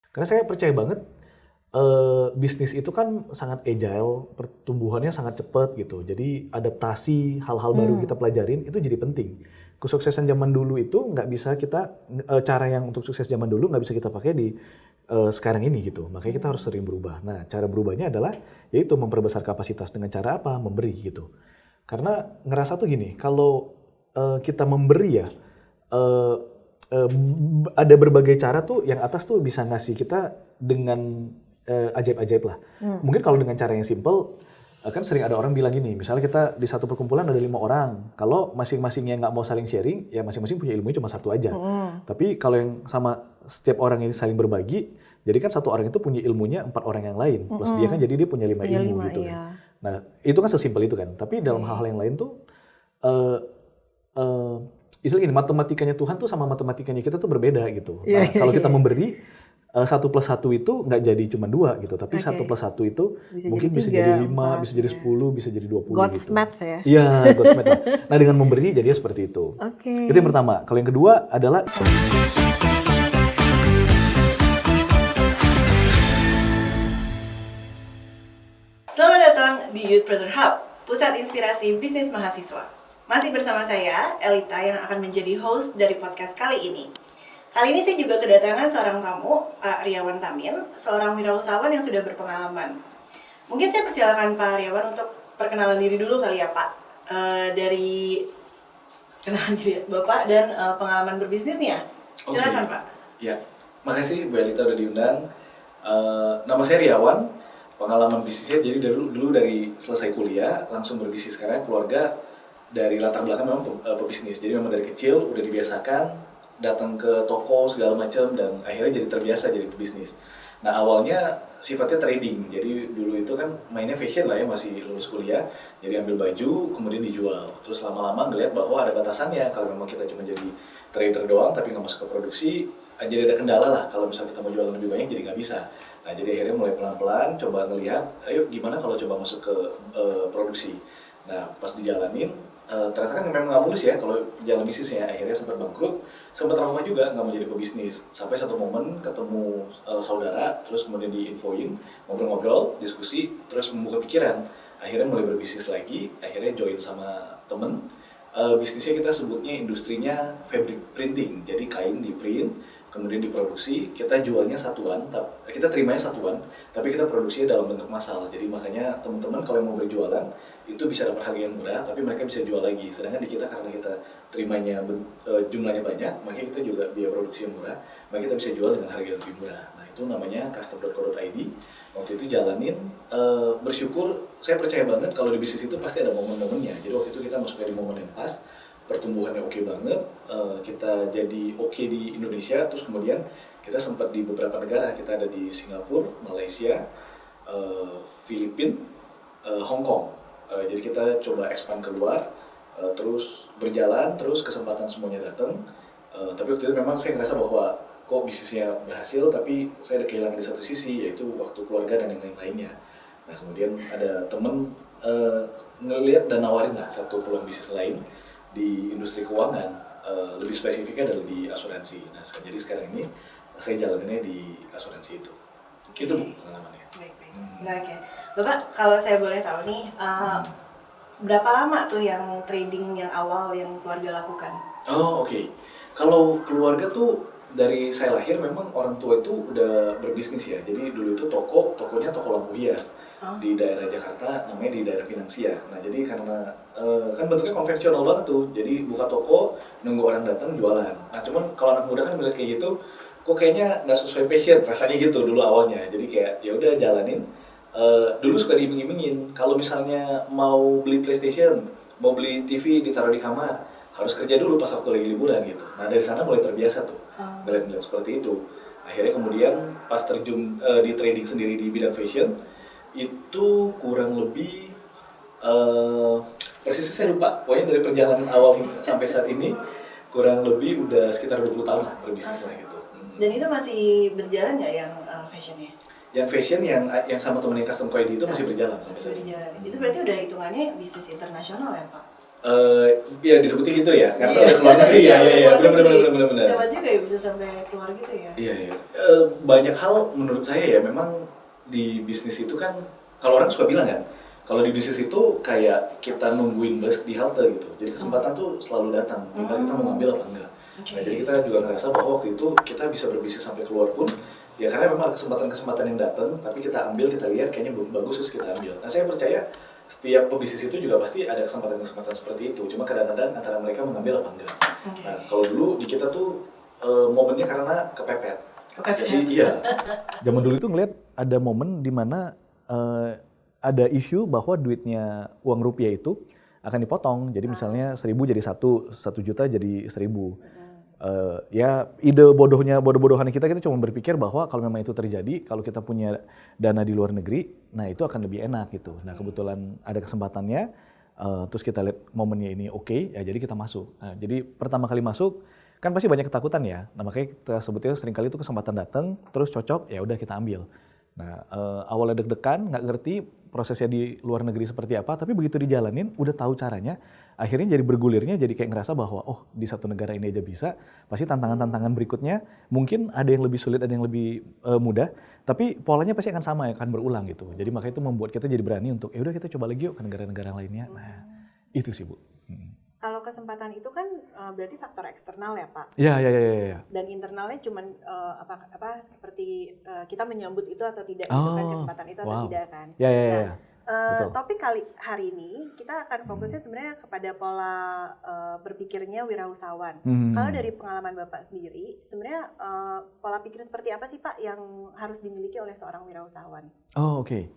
Karena saya percaya banget bisnis itu kan sangat agile, pertumbuhannya sangat cepat gitu. Jadi adaptasi hal-hal baru kita pelajarin itu jadi penting. Kesuksesan zaman dulu itu nggak bisa kita cara yang untuk sukses zaman dulu nggak bisa kita pakai di sekarang ini gitu. Makanya kita harus sering berubah. Nah, cara berubahnya adalah yaitu memperbesar kapasitas dengan cara apa? Memberi gitu. Karena ngerasa tuh gini, kalau kita memberi ya, eh, ada berbagai cara tuh yang atas tuh bisa ngasih kita dengan ajaib-ajaib lah. Mungkin kalau dengan cara yang simple, kan sering ada orang bilang gini, misalnya kita di satu perkumpulan ada 5 orang, kalau masing-masingnya nggak mau saling sharing, ya masing-masing punya ilmunya cuma satu aja. Tapi kalau yang sama setiap orang ini saling berbagi, jadi kan satu orang itu punya ilmunya 4 orang yang lain, plus dia kan jadi dia punya 5 Punya ilmu 5, gitu iya. kan. Nah itu kan sesimpel itu kan, tapi dalam hal-hal yang lain tuh, eh eh, istilahnya gini, matematikanya Tuhan tuh sama matematikanya kita tuh berbeda gitu. Iya, Nah iya, kalau kita iya. memberi, 1+1 itu nggak jadi cuma 2 gitu, tapi Oke. 1+1 itu Bisa mungkin jadi bisa 3, jadi 5, 4, bisa jadi ya. 10, bisa jadi 20 God's gitu. math ya. Iya, God's math lah. Nah dengan memberi jadinya seperti itu. Oke. Itu yang pertama. Kalau yang kedua adalah Selamat datang di Youthpreneur Hub, pusat inspirasi bisnis mahasiswa. Masih bersama saya, Elita, yang akan menjadi host dari podcast kali ini. Kali ini saya juga kedatangan seorang tamu, Pak Riawan Tamin, seorang wirausahawan yang sudah berpengalaman. Mungkin saya persilakan Pak Riawan untuk perkenalan diri dulu kali ya Pak. Dari kenalan diri Bapak dan pengalaman berbisnisnya. Silakan Pak. Ya, makasih Bu Elita udah diundang. Nama saya Riawan, pengalaman bisnisnya jadi dulu dari selesai kuliah langsung berbisnis karena keluarga dari latar belakang memang pebisnis. Jadi memang dari kecil udah dibiasakan datang ke toko segala macam dan akhirnya jadi terbiasa jadi pebisnis. Nah awalnya sifatnya trading, jadi dulu itu kan mainnya fashion lah ya, masih lulus kuliah, jadi ambil baju kemudian dijual. Terus lama-lama ngeliat bahwa ada batasannya kalau memang kita cuma jadi trader doang tapi nggak masuk ke produksi, jadi ada kendala lah kalau misalnya kita mau jualan lebih banyak jadi nggak bisa. Nah jadi akhirnya mulai pelan-pelan coba ngelihat, ayo gimana kalau coba masuk ke produksi. Nah pas dijalanin, ternyata kan memang nggak mulus ya kalau jalan bisnisnya, akhirnya sempat bangkrut, sempat trauma juga nggak mau jadi pebisnis. Sampai satu momen ketemu saudara, terus kemudian diinfoin, ngobrol-ngobrol, diskusi, terus membuka pikiran. Akhirnya mulai berbisnis lagi, akhirnya join sama temen. Bisnisnya kita sebutnya industrinya fabric printing, jadi kain di print, kemudian diproduksi, kita jualnya satuan, kita terimanya satuan, tapi kita produksinya dalam bentuk massal. Jadi makanya teman-teman kalau mau berjualan itu bisa dapat harga yang murah, tapi mereka bisa jual lagi. Sedangkan di kita karena kita terimanya jumlahnya banyak, makanya kita juga biaya produksi yang murah, makanya kita bisa jual dengan harga yang lebih murah. Nah itu namanya custom.co.id. Waktu itu jalanin, bersyukur, saya percaya banget kalau di bisnis itu pasti ada momen-momennya. Jadi waktu itu kita masuk di momen yang pas, pertumbuhannya oke banget, kita jadi oke di Indonesia, terus kemudian kita sempat di beberapa negara, kita ada di Singapura, Malaysia, Filipina, Hong Kong. Jadi kita coba expand keluar, terus berjalan, terus kesempatan semuanya datang. Tapi waktu itu memang saya ngerasa bahwa kok bisnisnya berhasil, tapi saya ada kehilangan di satu sisi, yaitu waktu keluarga dan yang lain-lainnya. Nah kemudian ada temen ngelihat dan nawarin lah satu peluang bisnis lain di industri keuangan, lebih spesifiknya adalah di asuransi. Nah jadi sekarang ini saya jalaninnya di asuransi itu. Itu Bu pengalamannya. Baik-baik. Baik ya. Bapak, kalau saya boleh tahu nih, berapa lama tuh yang trading yang awal yang keluarga lakukan? Oh oke. Kalau keluarga tuh dari saya lahir memang orang tua itu udah berbisnis ya. Jadi dulu itu tokonya toko lampu hias di daerah Jakarta, namanya di daerah Pinangsia. Nah jadi karena kan bentuknya konvensional banget tuh. Jadi buka toko, nunggu orang datang jualan. Nah cuman kalau anak muda kan melihat kayak gitu, kok kayaknya nggak sesuai passion, rasanya gitu dulu awalnya. Jadi kayak ya udah jalanin. Dulu suka diiming-imingin kalau misalnya mau beli PlayStation, mau beli TV ditaruh di kamar, harus kerja dulu pas waktu lagi liburan gitu. Nah dari sana mulai terbiasa tuh ngeliat-ngeliat seperti itu. Akhirnya kemudian pas terjun di trading sendiri di bidang fashion, itu kurang lebih persisnya saya lupa. Pokoknya dari perjalanan awal sampai saat ini kurang lebih udah sekitar 20 tahun lah berbisnis lah gitu. Dan itu masih berjalan nggak yang fashionnya? Yang fashion yang sama temen yang custom ID itu masih berjalan sampai Masih saat ini. berjalan. Itu berarti udah hitungannya bisnis internasional ya Pak? Ya disebutnya gitu ya, karena Iya. udah keluar negeri ya, Keluar negeri. benar. Dapat juga ya bisa sampai keluar gitu ya. Iya. Banyak hal menurut saya ya memang di bisnis itu kan, kalau orang suka bilang kan, kalau di bisnis itu kayak kita nungguin bus di halte gitu. Jadi kesempatan tuh selalu datang, tinggal kita mau ngambil apa enggak. Nah, jadi kita juga ngerasa bahwa waktu itu kita bisa berbisnis sampai keluar pun, ya karena memang ada kesempatan-kesempatan yang datang, tapi kita ambil, kita lihat kayaknya bagus terus kita ambil. Nah, saya percaya setiap pebisnis itu juga pasti ada kesempatan-kesempatan seperti itu. Cuma kadang-kadang antara mereka mengambil apa enggak. Nah, kalau dulu di kita tuh momennya karena kepepet. Jadi iya. Zaman dulu itu ngeliat ada momen di mana ada isu bahwa duitnya uang rupiah itu akan dipotong. Jadi misalnya 1.000 jadi 1 juta jadi 1.000. Ya ide bodoh-bodohan kita cuma berpikir bahwa kalau memang itu terjadi, kalau kita punya dana di luar negeri, nah itu akan lebih enak gitu. Nah kebetulan ada kesempatannya, terus kita lihat momennya ini oke, ya jadi kita masuk. Nah, jadi pertama kali masuk kan pasti banyak ketakutan ya. Nah makanya kita sebutnya seringkali itu kesempatan datang, terus cocok, ya udah kita ambil. Nah awalnya deg-degan, nggak ngerti prosesnya di luar negeri seperti apa, tapi begitu dijalanin, udah tahu caranya, akhirnya jadi bergulirnya jadi kayak ngerasa bahwa oh di satu negara ini aja bisa, pasti tantangan-tantangan berikutnya mungkin ada yang lebih sulit, ada yang lebih mudah, tapi polanya pasti akan sama, akan berulang gitu. Jadi makanya itu membuat kita jadi berani untuk ya udah kita coba lagi yuk ke negara-negara lainnya. Nah itu sih Bu. Kalau kesempatan itu kan berarti faktor eksternal ya Pak. Iya. Dan internalnya cuman seperti kita menyambut itu atau tidak gitu kan, kesempatan itu atau tidak kan. Iya. Topik kali hari ini kita akan fokusnya sebenarnya kepada pola berpikirnya wirausahawan. Kalau dari pengalaman Bapak sendiri, sebenarnya pola pikir seperti apa sih Pak yang harus dimiliki oleh seorang wirausahawan? Oh oke.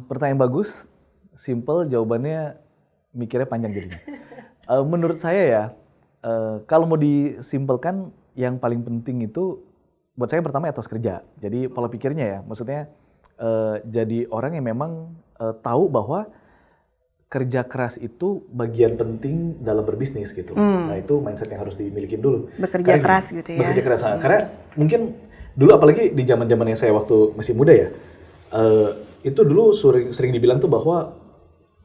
Pertanyaan bagus, simple jawabannya mikirnya panjang jadinya. Menurut saya ya, kalau mau disimpelkan yang paling penting itu buat saya pertama etos kerja. Jadi pola pikirnya ya, maksudnya jadi orang yang memang tahu bahwa kerja keras itu bagian penting dalam berbisnis gitu. Nah itu mindset yang harus dimiliki dulu. Bekerja keras gitu ya. Bekerja keras. Karena mungkin dulu apalagi di zaman-zamannya saya waktu masih muda ya, itu dulu sering dibilang tuh bahwa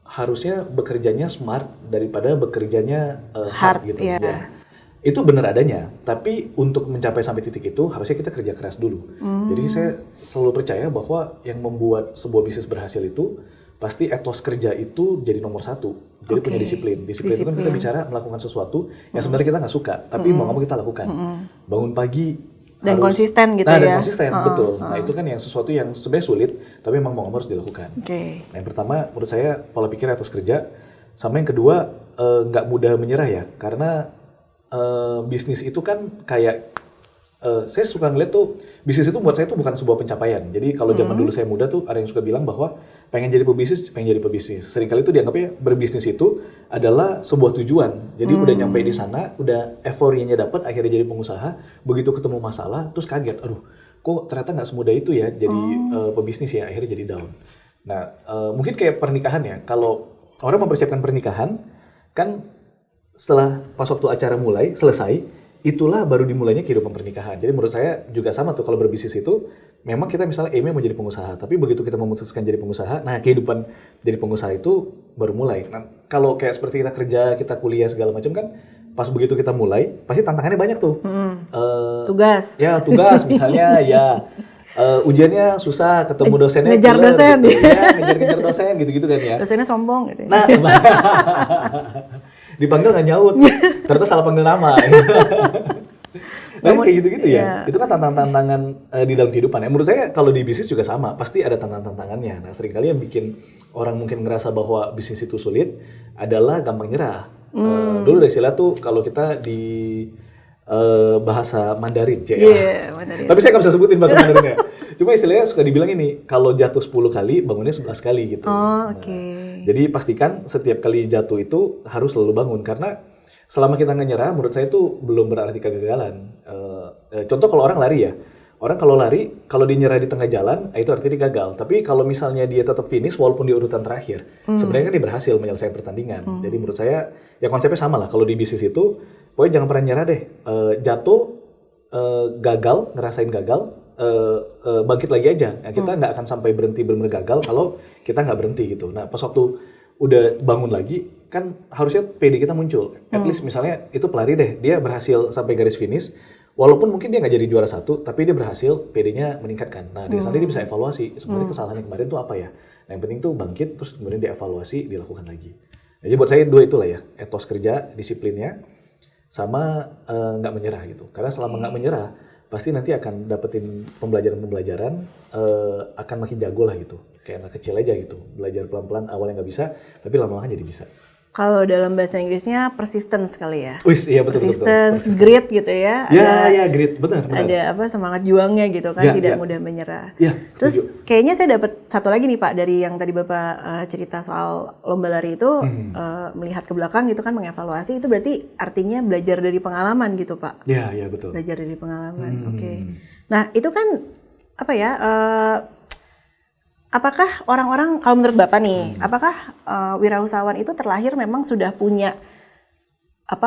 harusnya bekerjanya smart daripada bekerjanya hard gitu. Yeah. Ya. Itu benar adanya, tapi untuk mencapai sampai titik itu harusnya kita kerja keras dulu. Jadi saya selalu percaya bahwa yang membuat sebuah bisnis berhasil itu pasti etos kerja itu jadi nomor satu. Jadi punya disiplin. Disiplin itu kan kita bicara melakukan sesuatu yang sebenarnya kita nggak suka, tapi mau nggak mau kita lakukan. Bangun pagi dan harus, konsisten gitu ya. Dan konsisten, betul. Nah itu kan yang sesuatu yang sebenarnya sulit, tapi memang mau harus dilakukan. Nah, yang pertama menurut saya pola pikir etos kerja, sama yang kedua nggak mudah menyerah ya, karena bisnis itu kan kayak saya suka ngeliat tuh bisnis itu buat saya tuh bukan sebuah pencapaian. Jadi kalau zaman dulu saya muda tuh ada yang suka bilang bahwa pengen jadi pebisnis. Seringkali itu dianggapnya berbisnis itu adalah sebuah tujuan. Jadi udah nyampe di sana, udah euforianya dapat, akhirnya jadi pengusaha. Begitu ketemu masalah, terus kaget, aduh, kok ternyata nggak semudah itu ya jadi pebisnis ya, akhirnya jadi down. Nah, mungkin kayak pernikahan ya. Kalau orang mempersiapkan pernikahan, kan setelah pas waktu acara mulai selesai, itulah baru dimulainya kehidupan pernikahan. Jadi menurut saya juga sama tuh kalau berbisnis itu, memang kita misalnya aimnya mau jadi pengusaha, tapi begitu kita memutuskan jadi pengusaha, nah kehidupan jadi pengusaha itu baru mulai. Nah kalau kayak seperti kita kerja, kita kuliah segala macam kan, pas begitu kita mulai, pasti tantangannya banyak tuh. Tugas. Ya tugas misalnya ya. Ujiannya susah, ketemu dosennya ngejar killer, dosen. Gitu. Ya, ngejar dosen gitu-gitu kan ya. Dosennya sombong gitu. Nah, dipanggil nggak nyaut, ternyata salah panggil nama. Nah kayak gitu-gitu ya. Itu kan tantangan-tantangan di dalam kehidupan ya. Menurut saya kalau di bisnis juga sama, pasti ada tantangan-tantangannya. Nah seringkali yang bikin orang mungkin ngerasa bahwa bisnis itu sulit adalah gampang nyerah. Dulu ada istilah tuh kalau kita di bahasa Mandarin, Mandarin. Tapi saya nggak bisa sebutin bahasa Mandarinnya. Cuma istilahnya suka dibilang ini, kalau jatuh 10 kali, bangunnya 11 kali gitu. Jadi pastikan setiap kali jatuh itu harus selalu bangun, karena selama kita nggak nyerah, menurut saya itu belum berarti kegagalan. Contoh kalau orang lari ya, orang kalau lari, kalau dia nyerah di tengah jalan, itu artinya dia gagal. Tapi kalau misalnya dia tetap finish walaupun di urutan terakhir, sebenarnya kan dia berhasil menyelesaikan pertandingan. Jadi menurut saya, ya konsepnya sama lah. Kalau di bisnis itu, pokoknya jangan pernah nyerah deh. Jatuh, gagal, ngerasain gagal, bangkit lagi aja. Nah, kita nggak akan sampai berhenti benar-benar gagal kalau kita nggak berhenti gitu. Nah pas waktu udah bangun lagi, kan harusnya PD kita muncul. At least misalnya itu pelari deh, dia berhasil sampai garis finish, walaupun mungkin dia nggak jadi juara 1, tapi dia berhasil, PD-nya meningkatkan. Nah dari sana dia bisa evaluasi, sebenarnya kesalahan kemarin tuh apa ya. Nah yang penting tuh bangkit, terus kemudian dievaluasi, dilakukan lagi. Jadi buat saya 2 itulah ya, etos kerja, disiplinnya, sama nggak menyerah gitu. Karena selama nggak menyerah, pasti nanti akan dapetin pembelajaran-pembelajaran, akan makin jago lah gitu. Kayak anak kecil aja gitu, belajar pelan-pelan, awalnya nggak bisa, tapi lama-lama jadi bisa. Kalau dalam bahasa Inggrisnya persistence kali ya. Wis, iya betul. Persistence, grit gitu ya. Ya, grit, benar. Ada semangat juangnya gitu kan, tidak mudah menyerah. Ya, Terus kayaknya saya dapat satu lagi nih Pak dari yang tadi Bapak cerita soal lomba lari itu, melihat ke belakang gitu kan, mengevaluasi itu berarti artinya belajar dari pengalaman gitu Pak. Ya, betul. Belajar dari pengalaman, oke. Nah itu kan apa ya? Apakah orang-orang, kalau menurut Bapak nih, apakah wirausahawan itu terlahir memang sudah punya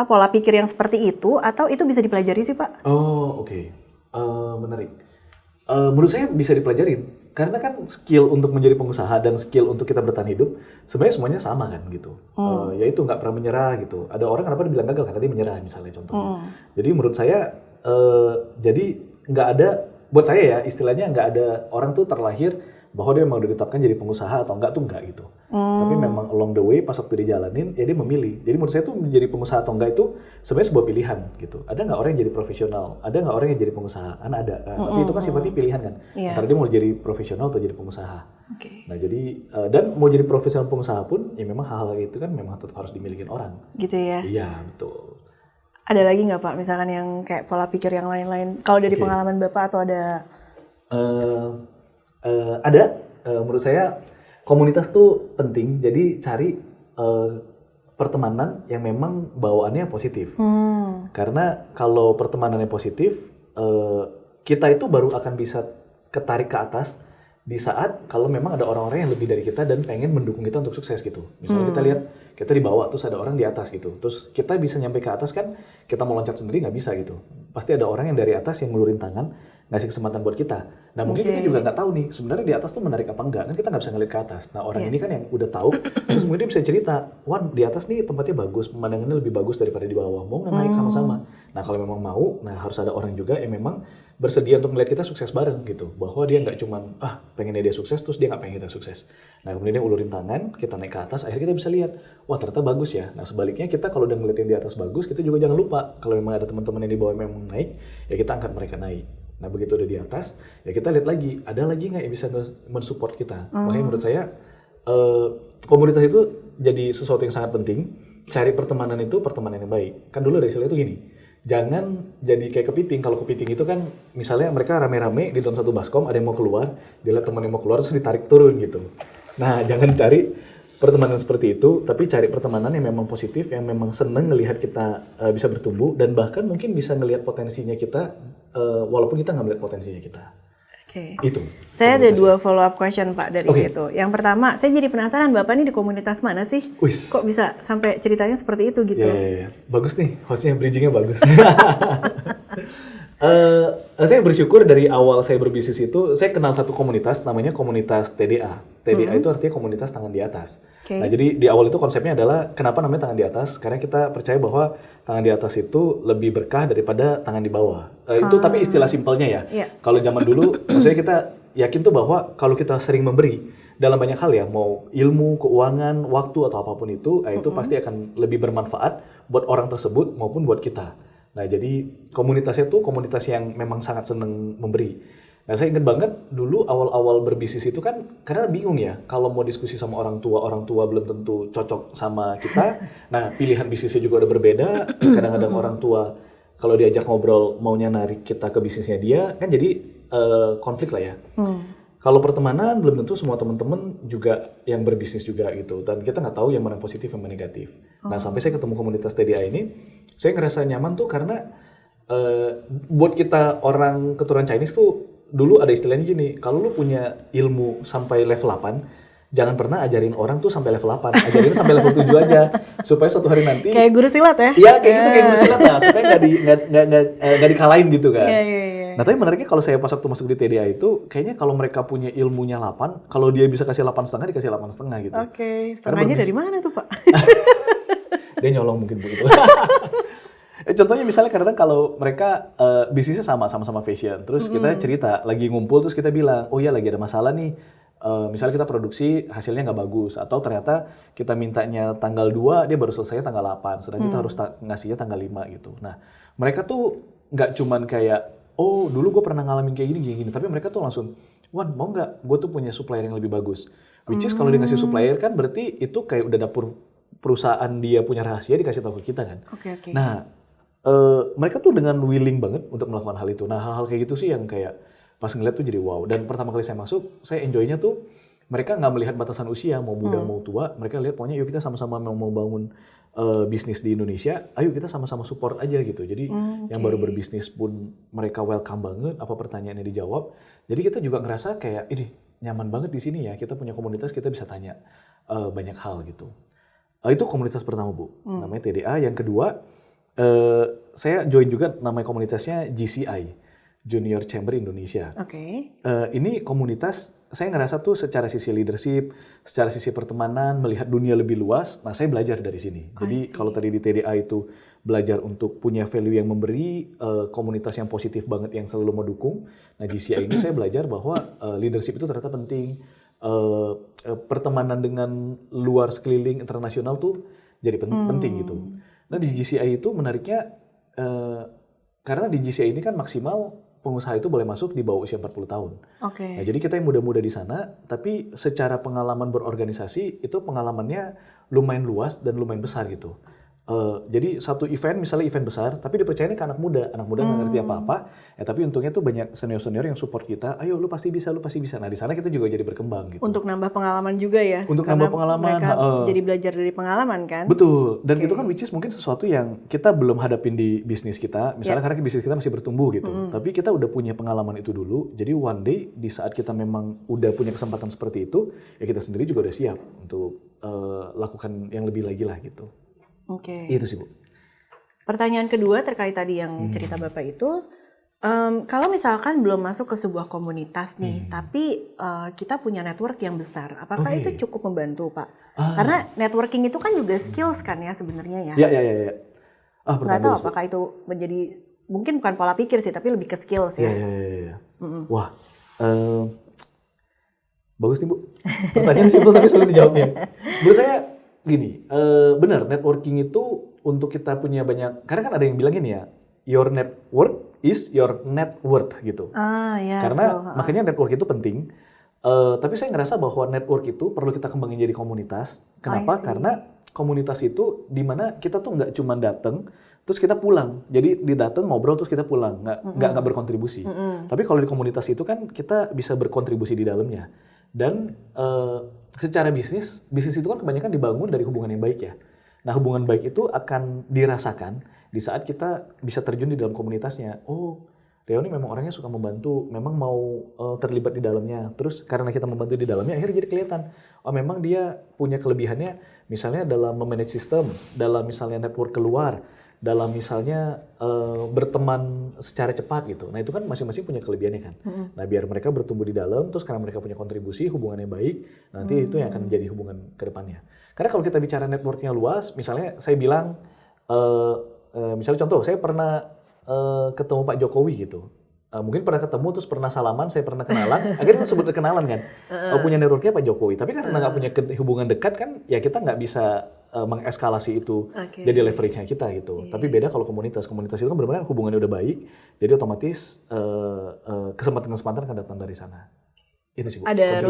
pola pikir yang seperti itu, atau itu bisa dipelajari sih Pak? Oh oke. Menarik. Menurut saya bisa dipelajarin, karena kan skill untuk menjadi pengusaha dan skill untuk kita bertahan hidup sebenarnya semuanya sama kan gitu. Yaitu nggak pernah menyerah gitu. Ada orang kenapa dibilang gagal karena dia menyerah misalnya contohnya. Jadi menurut saya jadi nggak ada, buat saya ya istilahnya nggak ada orang tuh terlahir bahwa dia memang udah ditetapkan jadi pengusaha atau enggak tuh enggak gitu. Tapi memang along the way pas waktu dijalanin ya dia memilih. Jadi menurut saya tuh menjadi pengusaha atau enggak itu sebenarnya sebuah pilihan gitu. Ada nggak orang yang jadi profesional? Ada nggak orang yang jadi pengusaha? Kan ada. Tapi itu kan sifatnya pilihan kan. Antara dia mau jadi profesional atau jadi pengusaha. Nah jadi dan mau jadi profesional pengusaha pun ya memang hal-hal itu kan memang tetap harus dimiliki orang. Gitu ya. Iya betul. Ada lagi nggak Pak misalkan yang kayak pola pikir yang lain-lain? Kalau dari pengalaman Bapak atau ada? Ada, menurut saya komunitas tuh penting, jadi cari pertemanan yang memang bawaannya positif. Karena kalau pertemanannya positif, kita itu baru akan bisa ketarik ke atas di saat kalau memang ada orang-orang yang lebih dari kita dan pengen mendukung kita untuk sukses gitu. Misalnya kita lihat, kita di bawah terus ada orang di atas gitu. Terus kita bisa nyampe ke atas kan, kita mau loncat sendiri nggak bisa gitu. Pasti ada orang yang dari atas yang ngelurin tangan, ngasih kesempatan buat kita. Nah mungkin kita juga nggak tahu nih, sebenarnya di atas tuh menarik apa enggak, kan kita nggak bisa ngeliat ke atas. Nah orang ini kan yang udah tahu, terus mungkin dia bisa cerita, Wan di atas nih tempatnya bagus, pemandangannya lebih bagus daripada di bawah, mau nggak naik sama-sama? Nah kalau memang mau, nah harus ada orang juga yang memang bersedia untuk melihat kita sukses bareng gitu. Bahwa dia nggak cuman, pengennya dia sukses, terus dia nggak pengen kita sukses. Nah kemudian dia ulurin tangan, kita naik ke atas, akhirnya kita bisa lihat, wah ternyata bagus ya. Nah sebaliknya kita kalau udah ngeliatin di atas bagus, kita juga jangan lupa, kalau memang ada teman-teman yang di bawah yang memang naik, ya kita angkat mereka naik. Nah begitu udah di atas, ya kita lihat lagi, ada lagi nggak yang bisa mensupport kita. Makanya menurut saya, komunitas itu jadi sesuatu yang sangat penting. Cari pertemanan itu pertemanan yang baik. Kan dulu ada istilah itu gini, jangan jadi kayak kepiting. Kalau kepiting itu kan, misalnya mereka rame-rame di dalam satu baskom, ada yang mau keluar, dia lihat teman yang mau keluar, terus ditarik turun gitu. Nah jangan cari pertemanan seperti itu, tapi cari pertemanan yang memang positif, yang memang seneng ngelihat kita bisa bertumbuh, dan bahkan mungkin bisa ngelihat potensinya kita, walaupun kita nggak melihat potensinya kita. Itu. Saya ada 2 follow up question Pak dari situ. Yang pertama, saya jadi penasaran Bapak ini di komunitas mana sih? Kok bisa sampai ceritanya seperti itu gitu? Ya. Bagus nih, hostnya bridgingnya bagus. Saya bersyukur dari awal saya berbisnis itu, saya kenal satu komunitas, namanya komunitas TDA. TDA itu artinya komunitas tangan di atas. Nah jadi di awal itu konsepnya adalah, kenapa namanya tangan di atas? Karena kita percaya bahwa tangan di atas itu lebih berkah daripada tangan di bawah. Itu tapi istilah simpelnya ya. Kalau zaman dulu, maksudnya kita yakin tuh bahwa kalau kita sering memberi dalam banyak hal ya, mau ilmu, keuangan, waktu atau apapun itu, itu pasti akan lebih bermanfaat buat orang tersebut maupun buat kita. Nah jadi komunitasnya tuh komunitas yang memang sangat seneng memberi. Nah saya ingat banget dulu awal-awal berbisnis itu kan, karena bingung ya, kalau mau diskusi sama orang tua belum tentu cocok sama kita. Nah pilihan bisnisnya juga udah berbeda, kadang-kadang orang tua kalau diajak ngobrol maunya narik kita ke bisnisnya dia, kan jadi konflik lah ya. Kalau pertemanan belum tentu semua teman-teman juga yang berbisnis juga gitu, dan kita nggak tahu yang mana positif yang mana negatif. Nah sampai saya ketemu komunitas TDA ini, saya ngerasa nyaman tuh karena buat kita orang keturunan Chinese tuh dulu ada istilahnya gini, kalau lu punya ilmu sampai level 8, jangan pernah ajarin orang tuh sampai level 8, ajarin sampai level 7 aja, supaya suatu hari nanti kayak guru silat ya? Iya kayak gitu, kayak guru silat lah, supaya nggak dikalahin gitu kan. Nah tapi menariknya kalau saya pas waktu masuk di TDA itu, kayaknya kalau mereka punya ilmunya 8, kalau dia bisa kasih 8,5 dikasih 8,5 gitu. Oke, setengahnya dari mana tuh Pak? Dia nyolong mungkin begitu. Contohnya misalnya kadang kalau mereka bisnisnya sama-sama fashion, terus kita cerita lagi ngumpul terus kita bilang, oh iya lagi ada masalah nih. Misalnya kita produksi hasilnya nggak bagus atau ternyata kita mintanya tanggal 2 dia baru selesai tanggal 8 sedangkan kita harus ngasihnya tanggal 5 gitu. Nah mereka tuh nggak cuman kayak oh dulu gue pernah ngalamin kayak gini tapi mereka tuh langsung Wan mau nggak gue tuh punya supplier yang lebih bagus, which is kalau dia ngasih supplier kan berarti itu kayak udah dapur perusahaan dia punya rahasia dikasih tahu ke kita kan. Oke. Nah mereka tuh dengan willing banget untuk melakukan hal itu. Nah hal-hal kayak gitu sih yang kayak pas ngeliat tuh jadi wow. Dan pertama kali saya masuk, saya enjoy-nya tuh mereka nggak melihat batasan usia, mau muda mau tua. Mereka lihat pokoknya yuk kita sama-sama mau bangun bisnis di Indonesia, ayo kita sama-sama support aja gitu. Jadi yang baru berbisnis pun mereka welcome banget, apa pertanyaannya dijawab. Jadi kita juga ngerasa kayak ini nyaman banget di sini ya, kita punya komunitas, kita bisa tanya banyak hal gitu. Itu komunitas pertama Bu, namanya TDA. Yang kedua, saya join juga namanya komunitasnya GCI. Junior Chamber Indonesia. Oke. Ini komunitas, saya ngerasa tuh secara sisi leadership, secara sisi pertemanan, melihat dunia lebih luas, nah saya belajar dari sini. Jadi kalau tadi di TDA itu belajar untuk punya value yang memberi, komunitas yang positif banget yang selalu mendukung. Nah GCI ini saya belajar bahwa leadership itu ternyata penting. Pertemanan dengan luar sekeliling internasional tuh jadi penting gitu. Nah di GCI itu menariknya, karena di GCI ini kan maksimal pengusaha itu boleh masuk di bawah usia 40 tahun. Oke. Nah, jadi kita yang muda-muda di sana, tapi secara pengalaman berorganisasi itu pengalamannya lumayan luas dan lumayan besar gitu. Jadi satu event, misalnya event besar, tapi dipercayain ke anak muda nggak ngerti apa-apa. Tapi untungnya tuh banyak senior-senior yang support kita. Ayo, lu pasti bisa. Nah di sana kita juga jadi berkembang gitu. Untuk nambah pengalaman juga ya. Untuk nambah pengalaman. Mereka jadi belajar dari pengalaman kan. Betul. Dan itu kan which is mungkin sesuatu yang kita belum hadapin di bisnis kita. Misalnya karena bisnis kita masih bertumbuh gitu. Tapi kita udah punya pengalaman itu dulu. Jadi one day di saat kita memang udah punya kesempatan seperti itu, ya kita sendiri juga udah siap untuk lakukan yang lebih lagi lah gitu. Oke. Itu sih Bu. Pertanyaan kedua terkait tadi yang cerita Bapak itu, kalau misalkan belum masuk ke sebuah komunitas nih, tapi kita punya network yang besar, apakah itu cukup membantu Pak? Karena networking itu kan juga skills kan ya sebenarnya ya. Iya. Nggak tahu apakah itu menjadi, mungkin bukan pola pikir sih, tapi lebih ke skills ya. Iya. Wah, bagus nih Bu. Pertanyaan simpel tapi sulit dijawabnya. Menurut saya gini, benar networking itu untuk kita punya banyak, karena kan ada yang bilangin ya, your network is your net worth gitu. Ya, karena makanya network itu penting. Tapi saya ngerasa bahwa network itu perlu kita kembangin jadi komunitas. Kenapa? Karena komunitas itu dimana kita tuh nggak cuma datang terus kita pulang. Jadi didateng ngobrol terus kita pulang, nggak berkontribusi. Tapi kalau di komunitas itu kan kita bisa berkontribusi di dalamnya. Dan secara bisnis itu kan kebanyakan dibangun dari hubungan yang baik ya. Nah hubungan baik itu akan dirasakan di saat kita bisa terjun di dalam komunitasnya. Oh, Rio ini memang orangnya suka membantu, memang mau terlibat di dalamnya. Terus karena kita membantu di dalamnya, akhirnya jadi kelihatan. Oh memang dia punya kelebihannya, misalnya dalam memanage sistem, dalam misalnya network keluar, dalam misalnya berteman secara cepat gitu. Nah itu kan masing-masing punya kelebihannya kan. Nah biar mereka bertumbuh di dalam, terus karena mereka punya kontribusi, hubungan yang baik, nanti itu yang akan menjadi hubungan ke depannya. Karena kalau kita bicara networknya luas, misalnya saya bilang, misalnya contoh, saya pernah ketemu Pak Jokowi gitu. Mungkin pernah ketemu terus pernah salaman, saya pernah kenalan, akhirnya kita sebut kenalan kan. Punya networknya Pak Jokowi, tapi karena nggak punya hubungan dekat kan, ya kita nggak bisa mengeskalasi itu jadi leverage-nya kita gitu. Tapi beda kalau komunitas itu kan benar-benar hubungannya udah baik, jadi otomatis kesempatan-kesempatan akan datang dari sana. Itu sih Bu. Ada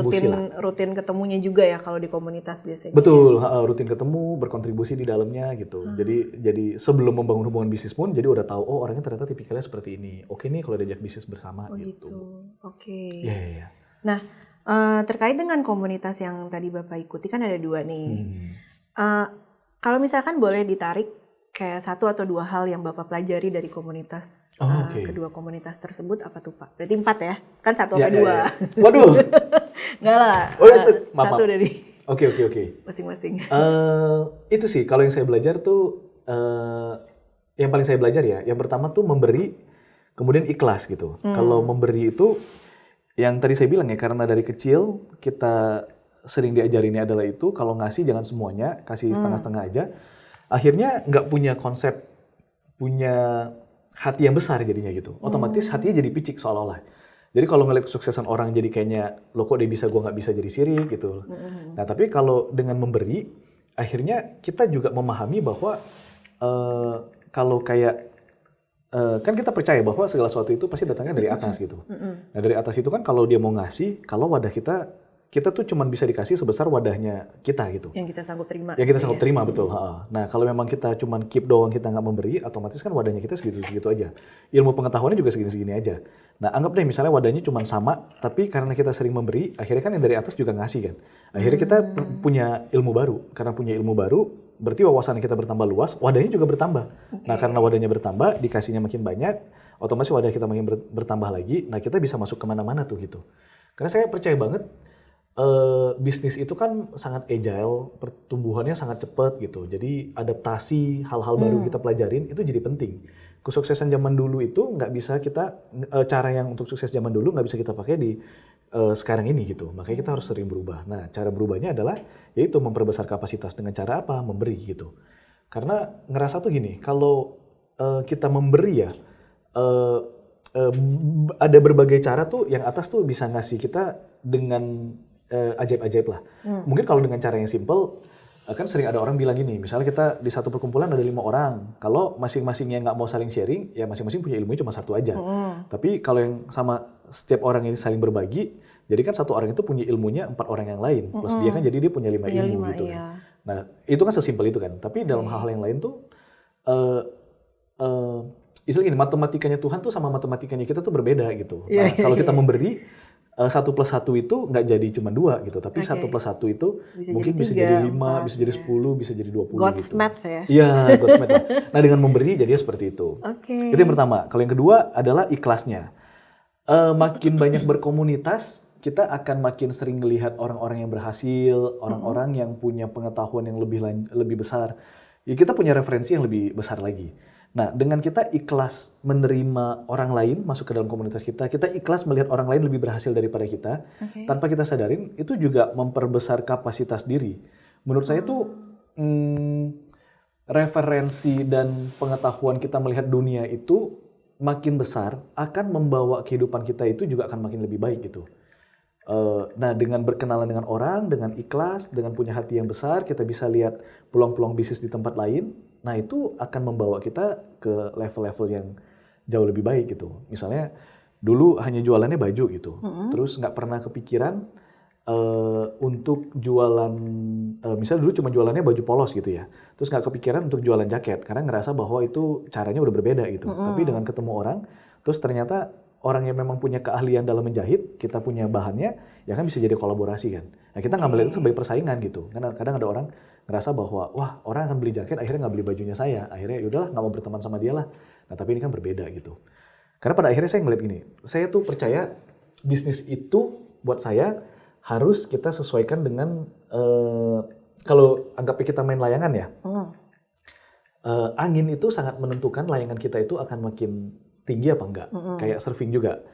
rutin ketemunya juga ya kalau di komunitas biasanya. Betul, rutin ketemu, berkontribusi di dalamnya gitu. Jadi sebelum membangun hubungan bisnis pun jadi udah tahu oh orangnya ternyata tipikalnya seperti ini. Oke nih kalau diajak bisnis bersama gitu. Oke. Iya. Nah, terkait dengan komunitas yang tadi Bapak ikuti kan ada 2 nih. Kalau misalkan boleh ditarik kayak 1 atau 2 hal yang Bapak pelajari dari komunitas kedua komunitas tersebut apa tuh Pak? Berarti 4 ya? Kan 1 atau 2? Ya. Waduh. Enggak lah. Maaf. 1 dari Oke. masing-masing. Itu sih kalau yang saya belajar tuh yang paling saya belajar ya. Yang pertama tuh memberi kemudian ikhlas gitu. Kalau memberi itu, yang tadi saya bilang ya, karena dari kecil kita sering diajarinnya adalah itu, kalau ngasih jangan semuanya, kasih setengah-setengah aja. Akhirnya nggak punya konsep, punya hati yang besar jadinya gitu. Otomatis hatinya jadi picik seolah-olah. Jadi kalau ngeliat kesuksesan orang jadi kayaknya, loh kok dia bisa, gua nggak bisa, jadi sirik gitu. Nah tapi kalau dengan memberi, akhirnya kita juga memahami bahwa kalau kayak kan kita percaya bahwa segala sesuatu itu pasti datangnya dari atas gitu. Nah dari atas itu kan kalau dia mau ngasih, kalau wadah kita tuh cuma bisa dikasih sebesar wadahnya kita gitu. Yang kita sanggup terima. Yang kita sanggup terima, betul. Nah kalau memang kita cuma keep doang, kita nggak memberi, otomatis kan wadahnya kita segitu-segitu aja. Ilmu pengetahuannya juga segini-segini aja. Nah anggap deh misalnya wadahnya cuma sama, tapi karena kita sering memberi, akhirnya kan yang dari atas juga ngasih kan. Akhirnya kita punya ilmu baru. Karena punya ilmu baru, berarti wawasan kita bertambah luas, wadahnya juga bertambah. Nah karena wadahnya bertambah, dikasihnya makin banyak, otomatis wadah kita makin bertambah lagi, nah kita bisa masuk kemana-mana tuh gitu. Karena saya percaya banget, bisnis itu kan sangat agile, pertumbuhannya sangat cepat gitu. Jadi adaptasi hal-hal baru kita pelajarin itu jadi penting. Kesuksesan zaman dulu itu nggak bisa kita, cara yang untuk sukses zaman dulu nggak bisa kita pakai di sekarang ini gitu. Makanya kita harus sering berubah. Nah cara berubahnya adalah yaitu memperbesar kapasitas dengan cara apa? Memberi gitu. Karena ngerasa tuh gini, kalau kita memberi ya, ada berbagai cara tuh yang atas tuh bisa ngasih kita dengan ajaib-ajaib lah. Mungkin kalau dengan cara yang simple, kan sering ada orang bilang gini, misalnya kita di satu perkumpulan ada 5 orang, kalau masing-masingnya nggak mau saling sharing, ya masing-masing punya ilmunya cuma satu aja. Tapi kalau yang sama setiap orang ini saling berbagi, jadi kan satu orang itu punya ilmunya 4 orang yang lain, plus dia kan jadi dia punya 5 ilmu gitu kan. Nah itu kan sesimpel itu kan, tapi dalam hal-hal yang lain tuh, istilah gini, matematikanya Tuhan tuh sama matematikanya kita tuh berbeda gitu. Nah kalau kita memberi, 1 plus 1 itu nggak jadi cuma 2 gitu, tapi 1 plus 1 itu bisa mungkin jadi bisa 3, jadi 5, 4, bisa jadi ya. 10, bisa jadi 20 God's gitu. math ya. Iya, God's math lah. Nah dengan memberi jadinya seperti itu. Itu yang pertama. Kalau yang kedua adalah ikhlasnya. Makin banyak berkomunitas, kita akan makin sering melihat orang-orang yang berhasil, orang-orang yang punya pengetahuan yang lebih besar. Ya kita punya referensi yang lebih besar lagi. Nah, dengan kita ikhlas menerima orang lain masuk ke dalam komunitas kita ikhlas melihat orang lain lebih berhasil daripada kita, tanpa kita sadarin, itu juga memperbesar kapasitas diri. Menurut saya tuh, referensi dan pengetahuan kita melihat dunia itu makin besar, akan membawa kehidupan kita itu juga akan makin lebih baik gitu. Nah, dengan berkenalan dengan orang, dengan ikhlas, dengan punya hati yang besar, kita bisa lihat peluang-peluang bisnis di tempat lain. Nah, itu akan membawa kita ke level-level yang jauh lebih baik gitu. Misalnya, dulu hanya jualannya baju gitu. Terus nggak pernah kepikiran untuk jualan, misalnya dulu cuma jualannya baju polos gitu ya. Terus nggak kepikiran untuk jualan jaket, karena ngerasa bahwa itu caranya udah berbeda gitu. Tapi dengan ketemu orang, terus ternyata orang yang memang punya keahlian dalam menjahit, kita punya bahannya, ya kan bisa jadi kolaborasi kan. Nah kita nggak melihat itu sebagai persaingan gitu. Karena kadang ada orang ngerasa bahwa, wah orang akan beli jaket, akhirnya nggak beli bajunya saya. Akhirnya yaudahlah nggak mau berteman sama dia lah. Nah tapi ini kan berbeda gitu. Karena pada akhirnya saya ngeliat gini, saya tuh percaya bisnis itu buat saya harus kita sesuaikan dengan, kalau anggap kita main layangan ya, angin itu sangat menentukan layangan kita itu akan makin tinggi apa enggak. Kayak surfing juga.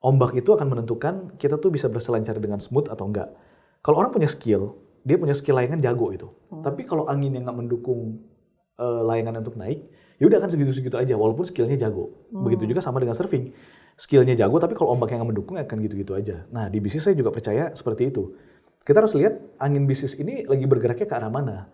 Ombak itu akan menentukan kita tuh bisa berselancar dengan smooth atau enggak. Kalau orang punya skill, dia punya skill layangan jago itu. Tapi kalau angin yang nggak mendukung layangan untuk naik, ya udah akan segitu-segitu aja walaupun skillnya jago. Begitu juga sama dengan surfing. Skillnya jago tapi kalau ombak yang nggak mendukung akan gitu-gitu aja. Nah di bisnis saya juga percaya seperti itu. Kita harus lihat angin bisnis ini lagi bergeraknya ke arah mana.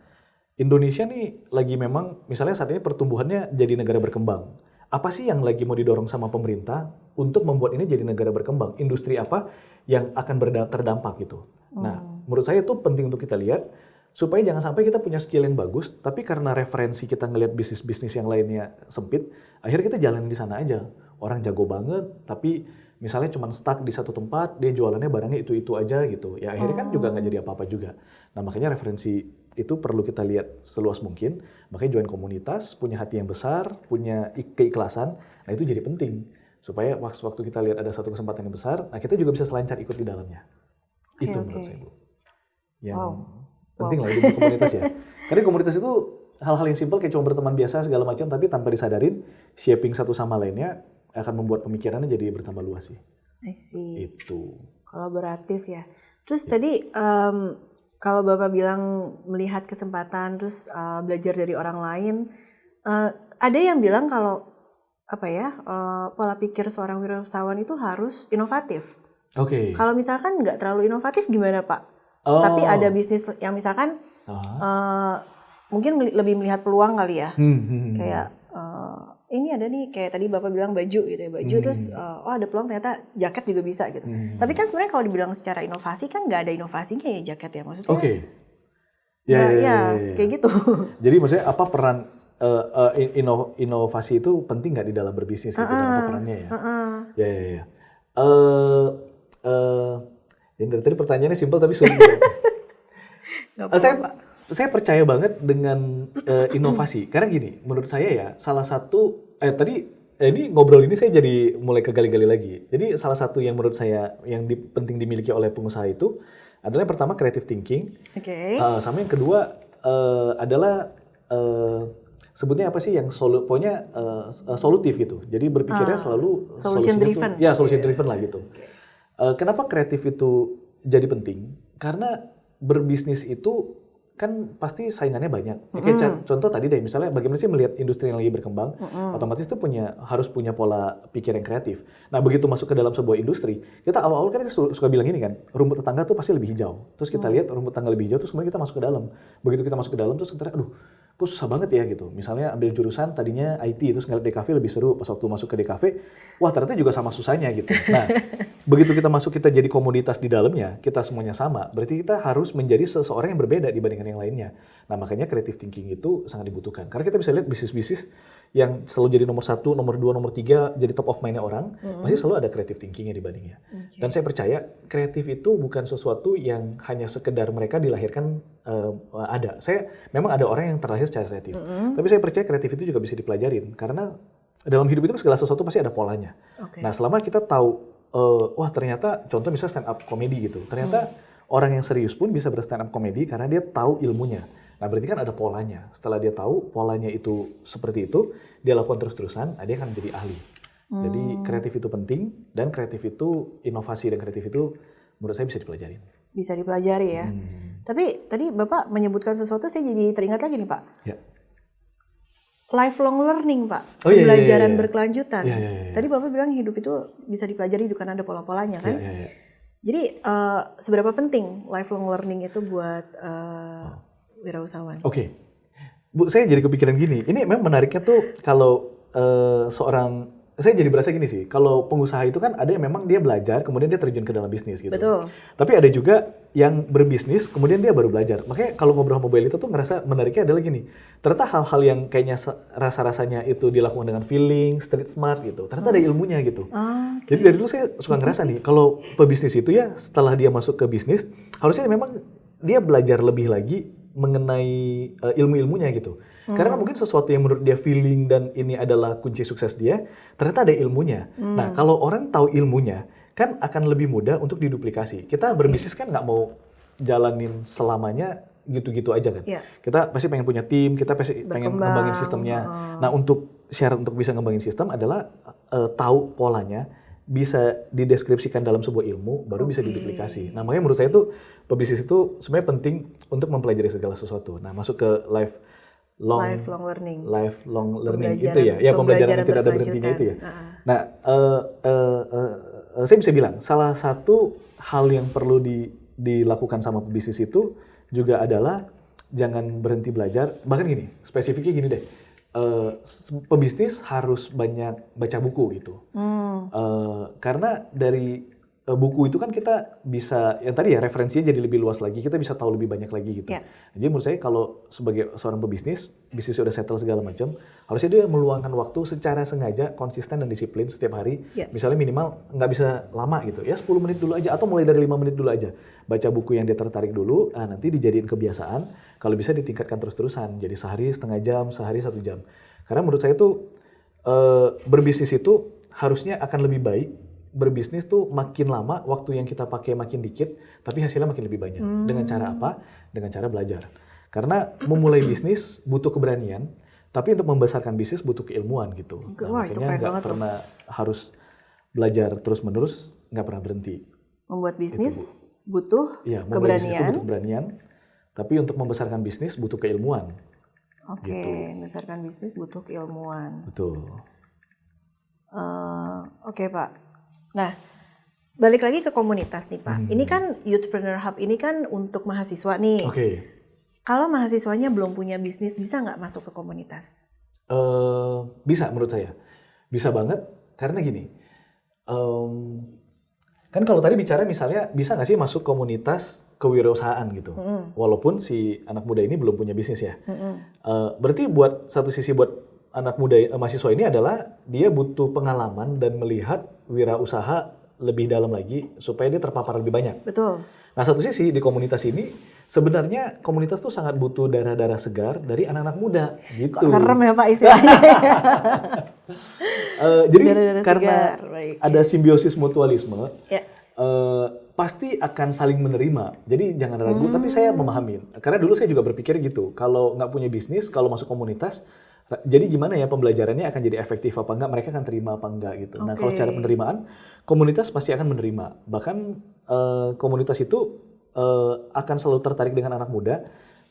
Indonesia nih lagi memang misalnya saat ini pertumbuhannya jadi negara berkembang. Apa sih yang lagi mau didorong sama pemerintah untuk membuat ini jadi negara berkembang? Industri apa yang akan terdampak gitu. Nah, menurut saya itu penting untuk kita lihat supaya jangan sampai kita punya skill yang bagus, tapi karena referensi kita ngelihat bisnis-bisnis yang lainnya sempit, akhirnya kita jalan di sana aja. Orang jago banget, tapi misalnya cuma stuck di satu tempat, dia jualannya barangnya itu-itu aja gitu. Ya akhirnya kan juga nggak jadi apa-apa juga. Nah makanya referensi itu perlu kita lihat seluas mungkin. Makanya join komunitas, punya hati yang besar, punya keikhlasan. Nah itu jadi penting. Supaya waktu kita lihat ada satu kesempatan yang besar, nah kita juga bisa selancar ikut di dalamnya. Itu menurut saya, Bu. Yang penting lah di komunitas ya. Karena komunitas itu hal-hal yang simpel kayak cuma berteman biasa segala macam, tapi tanpa disadarin, shaping satu sama lainnya, akan membuat pemikirannya jadi bertambah luas sih. I see. Itu. Kolaboratif ya. Terus tadi kalau Bapak bilang melihat kesempatan terus belajar dari orang lain, ada yang bilang kalau pola pikir seorang wirausahawan itu harus inovatif. Oke. Kalau misalkan nggak terlalu inovatif gimana Pak? Oh. Tapi ada bisnis yang misalkan mungkin lebih melihat peluang kali ya. Kayak ini ada nih kayak tadi Bapak bilang baju gitu ya, baju terus ada peluang ternyata jaket juga bisa gitu. Tapi kan sebenarnya kalau dibilang secara inovasi kan nggak ada inovasinya ya jaket ya maksudnya. Oke. Ya, kayak gitu. Jadi maksudnya apa peran inovasi itu penting nggak di dalam berbisnis gitu dan apa perannya ya? Ya. Yang dari tadi pertanyaannya simpel tapi sulit. Saya percaya banget dengan inovasi karena gini, menurut saya ya salah satu ini ngobrol ini saya jadi mulai kegali-gali lagi. Jadi salah satu yang menurut saya yang penting dimiliki oleh pengusaha itu adalah yang pertama creative thinking. Oke. Sama yang kedua adalah sebutnya apa sih yang pokoknya solutif gitu. Jadi berpikirnya selalu solution driven. Ya, solution driven lah gitu. Kenapa kreatif itu jadi penting? Karena berbisnis itu kan pasti saingannya banyak. Kayak contoh tadi deh, misalnya bagaimana sih melihat industri yang lagi berkembang, otomatis itu harus punya pola pikir yang kreatif. Nah begitu masuk ke dalam sebuah industri, kita awal-awal kan suka bilang ini kan, rumput tetangga tuh pasti lebih hijau. Terus kita lihat rumput tetangga lebih hijau, terus kemudian kita masuk ke dalam. Begitu kita masuk ke dalam, terus kita aduh, kok susah banget ya gitu. Misalnya ambil jurusan tadinya IT, terus ngeliat DKV lebih seru. Pas waktu masuk ke DKV, wah ternyata juga sama susahnya gitu. Nah, begitu kita masuk, kita jadi komoditas di dalamnya, kita semuanya sama. Berarti kita harus menjadi seseorang yang berbeda dibandingkan yang lainnya. Nah, makanya creative thinking itu sangat dibutuhkan. Karena kita bisa lihat bisnis-bisnis yang selalu jadi nomor 1, nomor 2, nomor 3, jadi top of mind-nya orang, pasti selalu ada creative thinking-nya dibandingnya. Dan saya percaya kreatif itu bukan sesuatu yang hanya sekedar mereka dilahirkan ada. Memang ada orang yang terlahir secara kreatif. Tapi saya percaya kreatif itu juga bisa dipelajarin. Karena dalam hidup itu segala sesuatu pasti ada polanya. Nah, selama kita tahu, wah ternyata contoh misalnya stand up comedy gitu. Ternyata orang yang serius pun bisa ber-stand up comedy karena dia tahu ilmunya. Nah berarti kan ada polanya. Setelah dia tahu polanya itu seperti itu, dia lakukan terus-terusan, dia akan menjadi ahli. Jadi kreatif itu penting, dan kreatif itu, inovasi dan kreatif itu menurut saya bisa dipelajari. Bisa dipelajari ya. Tapi tadi Bapak menyebutkan sesuatu, saya jadi teringat lagi nih Pak. Ya. Lifelong learning Pak, iya. pembelajaran berkelanjutan. Iya. Tadi Bapak bilang hidup itu bisa dipelajari itu kan ada pola-polanya kan. Iya. Jadi seberapa penting lifelong learning itu buat wirausahawan? Oke. Bu, saya jadi kepikiran gini. Ini memang menariknya tuh kalau saya jadi berasa gini sih. Kalau pengusaha itu kan ada yang memang dia belajar, kemudian dia terjun ke dalam bisnis gitu. Betul. Tapi ada juga yang berbisnis, kemudian dia baru belajar. Makanya kalau ngobrol sama Bu Elita tuh ngerasa menariknya adalah gini. Ternyata hal-hal yang kayaknya rasa-rasanya itu dilakukan dengan feeling, street smart gitu. Ternyata ada ilmunya gitu. Okay. Jadi dari dulu saya suka ngerasa nih, kalau pebisnis itu ya setelah dia masuk ke bisnis, harusnya memang dia belajar lebih lagi mengenai ilmu-ilmunya gitu. Karena mungkin sesuatu yang menurut dia feeling dan ini adalah kunci sukses dia, ternyata ada ilmunya. Nah, kalau orang tahu ilmunya, kan akan lebih mudah untuk diduplikasi. Kita berbisnis kan nggak mau jalanin selamanya gitu-gitu aja kan. Yeah. Kita pasti pengen punya tim, kita pasti pengen ngembangin sistemnya. Nah, syarat untuk bisa ngembangin sistem adalah tahu polanya, bisa dideskripsikan dalam sebuah ilmu, baru bisa diduplikasi. Nah, makanya menurut saya tuh pebisnis itu sebenarnya penting untuk mempelajari segala sesuatu. Nah, masuk ke lifelong learning itu ya pembelajaran tidak ada berhentinya itu ya. Nah, saya bisa bilang salah satu hal yang perlu dilakukan sama pebisnis itu juga adalah jangan berhenti belajar. Bahkan gini, spesifiknya gini deh, pebisnis harus banyak baca buku gitu. Karena dari buku itu kan kita bisa, yang tadi ya referensinya jadi lebih luas lagi, kita bisa tahu lebih banyak lagi gitu. Yeah. Jadi menurut saya kalau sebagai seorang pebisnis, bisnisnya udah settle segala macam, harusnya dia meluangkan waktu secara sengaja, konsisten dan disiplin setiap hari. Yeah. Misalnya minimal nggak bisa lama gitu, ya 10 menit dulu aja, atau mulai dari 5 menit dulu aja. Baca buku yang dia tertarik dulu, nanti dijadiin kebiasaan, kalau bisa ditingkatkan terus-terusan. Jadi sehari setengah jam, sehari 1 jam. Karena menurut saya tuh berbisnis itu harusnya akan lebih baik. Berbisnis tuh makin lama, waktu yang kita pakai makin dikit, tapi hasilnya makin lebih banyak. Dengan cara apa? Dengan cara belajar. Karena memulai bisnis butuh keberanian, Tapi untuk membesarkan bisnis butuh keilmuan gitu. Wah, itu makanya keren nggak banget tuh. pernah harus belajar terus-menerus, nggak pernah berhenti. Membuat bisnis butuh Iya, memulai bisnis itu keberanian. butuh keberanian. Tapi untuk membesarkan bisnis butuh keilmuan. Oke, gitu. membesarkan bisnis butuh keilmuan. Betul. Oke, Pak. Nah, balik lagi ke komunitas nih, Pak. Ini kan Youthpreneur Hub ini kan untuk mahasiswa nih. Oke. Kalau mahasiswanya belum punya bisnis, bisa nggak masuk ke komunitas? Bisa menurut saya. Bisa banget karena gini. Kan kalau tadi bicara misalnya bisa nggak sih masuk komunitas kewirausahaan gitu. Walaupun si anak muda ini belum punya bisnis ya. Berarti buat satu sisi buat anak muda mahasiswa ini adalah dia butuh pengalaman dan melihat wirausaha lebih dalam lagi supaya dia terpapar lebih banyak. Betul. Nah satu sisi di komunitas ini sebenarnya komunitas tuh sangat butuh darah-darah segar dari anak-anak muda gitu. Kok serem ya Pak istilahnya? Jadi Darah-darah karena segar, baik. ada simbiosis mutualisme, Ya. pasti akan saling menerima. Jadi jangan ragu, tapi saya memahami. Karena dulu saya juga berpikir gitu, kalau nggak punya bisnis, kalau masuk komunitas, jadi gimana ya pembelajarannya akan jadi efektif apa enggak, mereka akan terima apa enggak gitu. Nah kalau secara penerimaan, komunitas pasti akan menerima. Bahkan komunitas itu akan selalu tertarik dengan anak muda,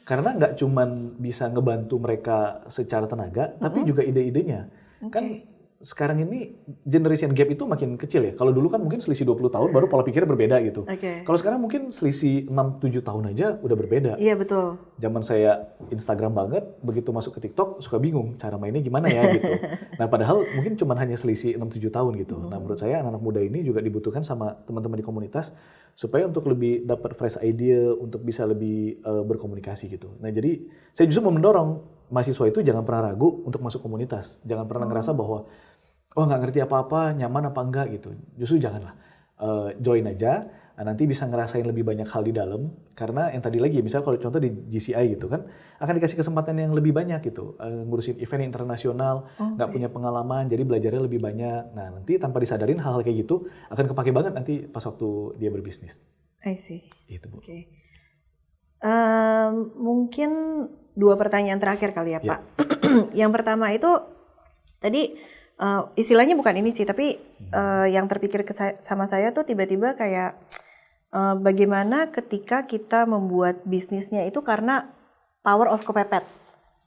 karena nggak cuman bisa ngebantu mereka secara tenaga, tapi juga ide-idenya. Kan sekarang ini generation gap itu makin kecil ya. Kalau dulu kan mungkin selisih 20 tahun baru pola pikirnya berbeda gitu. Kalau sekarang mungkin selisih 6-7 tahun aja udah berbeda. Iya betul. Zaman saya Instagram banget, begitu masuk ke TikTok suka bingung cara mainnya gimana ya gitu. Nah padahal mungkin cuma hanya selisih 6-7 tahun gitu. Nah menurut saya anak-anak muda ini juga dibutuhkan sama teman-teman di komunitas supaya untuk lebih dapat fresh idea, untuk bisa lebih berkomunikasi gitu. Nah jadi saya justru mau mendorong mahasiswa itu jangan pernah ragu untuk masuk komunitas. Jangan pernah ngerasa bahwa oh nggak ngerti apa-apa, nyaman apa enggak gitu. Justru janganlah. Join aja, nanti bisa ngerasain lebih banyak hal di dalam. Karena yang tadi lagi, misalnya kalau contoh di GCI gitu kan, akan dikasih kesempatan yang lebih banyak gitu. Ngurusin event internasional, nggak punya pengalaman, jadi belajarnya lebih banyak. Nah nanti tanpa disadarin hal-hal kayak gitu, akan kepake banget nanti pas waktu dia berbisnis. I see. Itu Bu. Oke. Mungkin 2 pertanyaan terakhir kali ya Pak. Yang pertama itu, tadi istilahnya bukan ini sih, tapi yang terpikir sama saya tuh tiba-tiba kayak bagaimana ketika kita membuat bisnisnya itu karena power of kepepet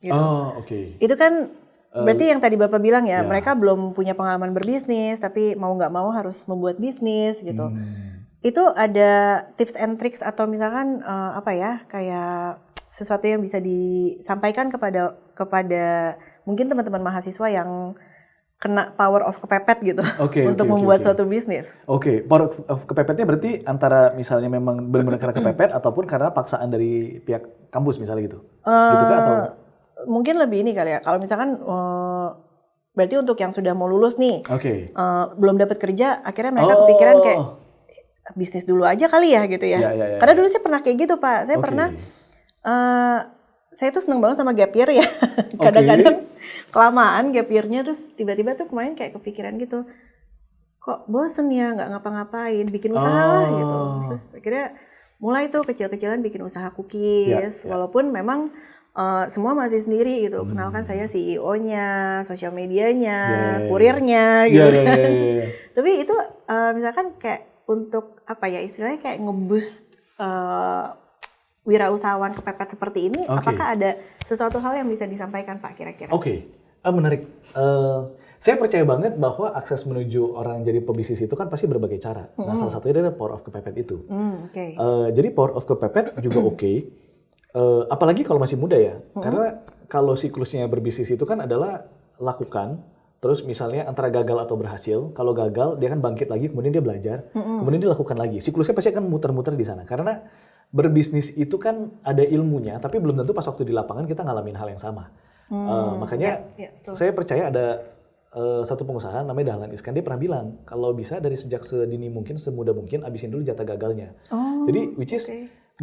gitu. Oh oke. Itu kan berarti yang tadi Bapak bilang ya, mereka belum punya pengalaman berbisnis tapi mau nggak mau harus membuat bisnis gitu. Itu ada tips and tricks atau misalkan apa ya, kayak sesuatu yang bisa disampaikan kepada mungkin teman-teman mahasiswa yang kena power of kepepet gitu untuk membuat suatu bisnis. Oke, power of kepepetnya berarti antara misalnya memang benar-benar karena kepepet ataupun karena paksaan dari pihak kampus misalnya gitu. Gitu kan atau mungkin lebih ini kali ya. Kalau misalkan berarti untuk yang sudah mau lulus nih, belum dapat kerja, akhirnya mereka kepikiran kayak bisnis dulu aja kali ya gitu ya. Karena dulu saya pernah kayak gitu Pak. Saya pernah saya tuh seneng banget sama gap year ya. Kadang-kadang kelamaan gap year-nya, terus tiba-tiba tuh kemarin kayak kepikiran gitu. Kok bosen ya nggak ngapa-ngapain, bikin usaha lah gitu. Terus akhirnya mulai tuh kecil-kecilan bikin usaha cookies. Walaupun memang semua masih sendiri gitu. Kenalkan saya CEO-nya, sosial medianya, kurirnya gitu kan. Tapi itu misalkan kayak untuk apa ya, istilahnya kayak nge-boost wirausahawan kepepet seperti ini, apakah ada sesuatu hal yang bisa disampaikan Pak kira-kira? Menarik. Saya percaya banget bahwa akses menuju orang jadi pebisnis itu kan pasti berbagai cara. Nah salah satunya adalah power of kepepet itu. Jadi power of kepepet juga apalagi kalau masih muda ya. Karena kalau siklusnya berbisnis itu kan adalah lakukan, terus misalnya antara gagal atau berhasil. Kalau gagal dia kan bangkit lagi, kemudian dia belajar, kemudian dia lakukan lagi. Siklusnya pasti akan muter-muter di sana. Karena berbisnis itu kan ada ilmunya, tapi belum tentu pas waktu di lapangan kita ngalamin hal yang sama. Makanya saya percaya ada satu pengusaha namanya Dahlan Iskan, dia pernah bilang kalau bisa dari sejak sedini mungkin, semudah mungkin abisin dulu jatah gagalnya. Jadi which is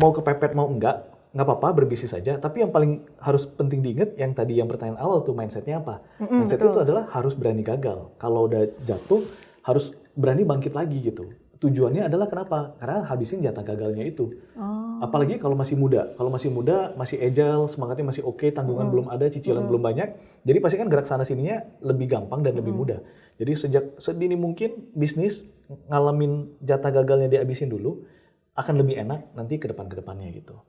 mau kepepet mau enggak apa-apa, berbisnis saja. Tapi yang paling harus penting diingat yang tadi yang pertanyaan awal tuh mindsetnya apa? Mindset itu adalah harus berani gagal. Kalau udah jatuh harus berani bangkit lagi gitu. Tujuannya adalah kenapa? Karena habisin jatah gagalnya itu. Apalagi kalau masih muda. Kalau masih muda, masih agile, semangatnya masih oke, tanggungan belum ada, cicilan belum banyak. Jadi pasti kan gerak sana sininya lebih gampang dan lebih mudah. Jadi sejak sedini mungkin bisnis ngalamin jatah gagalnya dihabisin dulu, akan lebih enak nanti ke depannya gitu.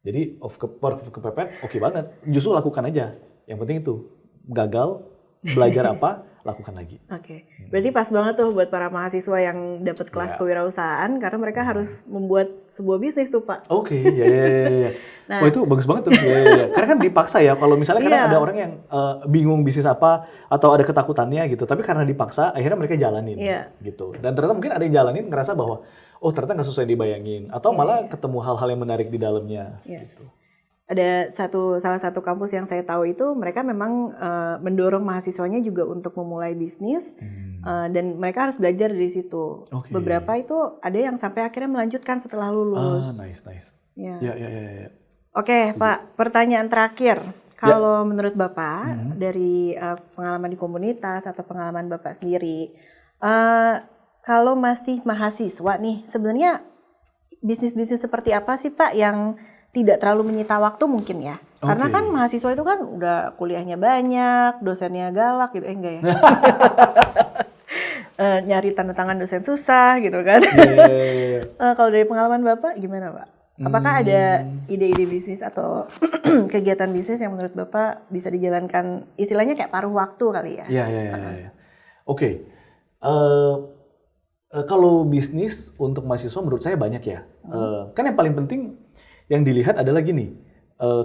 Jadi kepepet oke banget. Justru lakukan aja. Yang penting itu gagal, belajar apa, lakukan lagi. Oke. Berarti pas banget tuh buat para mahasiswa yang dapat kelas kewirausahaan karena mereka harus membuat sebuah bisnis tuh, Pak. Oke, ya. Nah. Oh itu bagus banget tuh. Ya. Karena kan dipaksa ya. Kalau misalnya kadang ada orang yang bingung bisnis apa atau ada ketakutannya gitu. Tapi karena dipaksa, akhirnya mereka jalanin gitu. Dan ternyata mungkin ada yang jalanin ngerasa bahwa oh ternyata nggak sesuai dibayangin. Atau malah ketemu hal-hal yang menarik di dalamnya. Gitu. Ada salah satu kampus yang saya tahu itu mereka memang mendorong mahasiswanya juga untuk memulai bisnis dan mereka harus belajar dari situ. Beberapa itu ada yang sampai akhirnya melanjutkan setelah lulus. Nice. Ya. Ya. Oke, Pak, pertanyaan terakhir. Kalau menurut Bapak dari pengalaman di komunitas atau pengalaman Bapak sendiri, kalau masih mahasiswa nih, sebenarnya bisnis-bisnis seperti apa sih Pak yang tidak terlalu menyita waktu mungkin ya? Karena kan mahasiswa itu kan udah kuliahnya banyak, dosennya galak gitu, enggak ya? Nyari tanda tangan dosen susah gitu kan? Kalau dari pengalaman Bapak gimana Pak? Apakah ada ide-ide bisnis atau kegiatan bisnis yang menurut Bapak bisa dijalankan istilahnya kayak paruh waktu kali ya? Iya. Oke. Kalau bisnis untuk mahasiswa menurut saya banyak ya. Kan yang paling penting yang dilihat adalah gini,